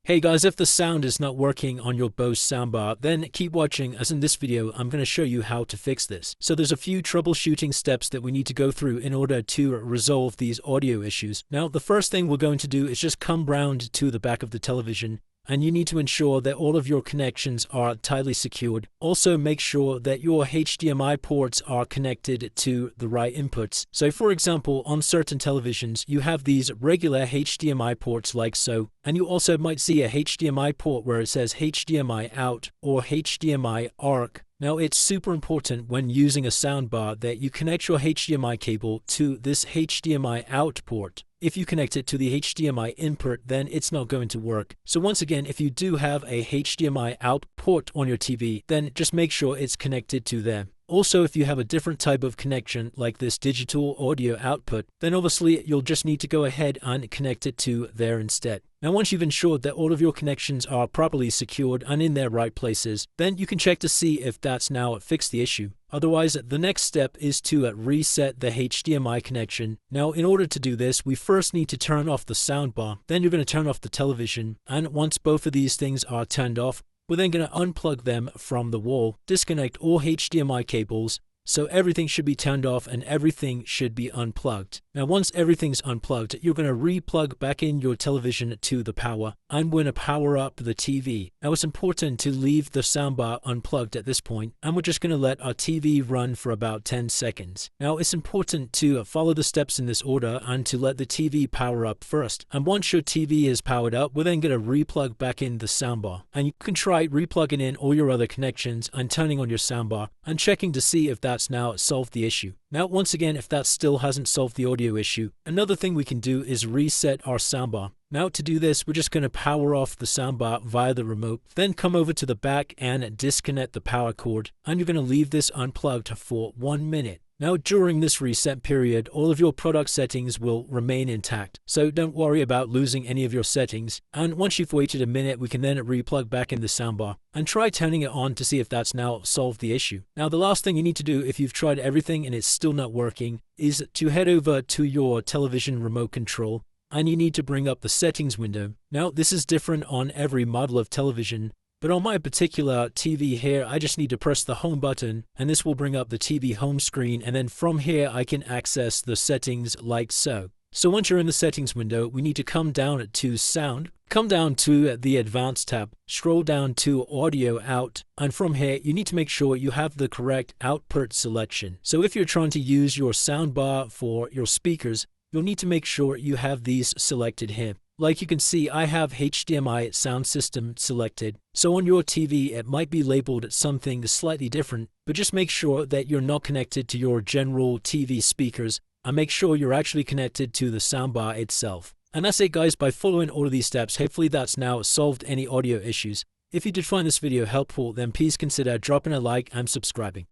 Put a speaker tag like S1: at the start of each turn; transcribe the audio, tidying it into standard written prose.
S1: Hey guys, if the sound is not working on your Bose soundbar, then keep watching, as in this video I'm going to show you how to fix this. So there's a few troubleshooting steps that we need to go through in order to resolve these audio issues. Now the first thing we're going to do is just come round to the back of the television, and you need to ensure that all of your connections are tightly secured. Also make sure that your HDMI ports are connected to the right inputs. So for example, on certain televisions, you have these regular HDMI ports like so, and you also might see a HDMI port where it says HDMI out or HDMI ARC. Now it's super important when using a soundbar that you connect your HDMI cable to this HDMI out port. If you connect it to the HDMI input, then it's not going to work. So once again, if you do have a HDMI out port on your TV, then just make sure it's connected to there. Also, if you have a different type of connection like this digital audio output, then obviously you'll just need to go ahead and connect it to there instead. Now once you've ensured that all of your connections are properly secured and in their right places, then you can check to see if that's now fixed the issue. Otherwise, the next step is to reset the HDMI connection. Now in order to do this, we first need to turn off the soundbar, then you're going to turn off the television, and once both of these things are turned off, we're then going to unplug them from the wall, disconnect all HDMI cables, so everything should be turned off and everything should be unplugged. Now once everything's unplugged, you're going to re-plug back in your television to the power, and we're going to power up the TV. Now it's important to leave the soundbar unplugged at this point, and we're just going to let our TV run for about 10 seconds. Now it's important to follow the steps in this order and to let the TV power up first. And once your TV is powered up, we're then going to re-plug back in the soundbar. And you can try re-plugging in all your other connections and turning on your soundbar and checking to see if that's now solved the issue. Now once again, if that still hasn't solved the audio issue, another thing we can do is reset our soundbar. Now to do this, we're just going to power off the soundbar via the remote, then come over to the back and disconnect the power cord, and you're going to leave this unplugged for 1 minute. Now during this reset period, all of your product settings will remain intact, so don't worry about losing any of your settings. And once you've waited a minute, we can then re-plug back in the soundbar and try turning it on to see if that's now solved the issue. Now the last thing you need to do if you've tried everything and it's still not working is to head over to your television remote control, and you need to bring up the settings window. Now this is different on every model of television, but on my particular TV here, I just need to press the home button, and this will bring up the TV home screen, and then from here I can access the settings like so. So once you're in the settings window, we need to come down to sound, come down to the advanced tab, scroll down to audio out, and from here you need to make sure you have the correct output selection. So if you're trying to use your soundbar for your speakers, you'll need to make sure you have these selected here. Like you can see, I have HDMI sound system selected. So on your TV, it might be labeled something slightly different, but just make sure that you're not connected to your general TV speakers, and make sure you're actually connected to the soundbar itself. And that's it guys. By following all of these steps, hopefully that's now solved any audio issues. If you did find this video helpful, then please consider dropping a like and subscribing.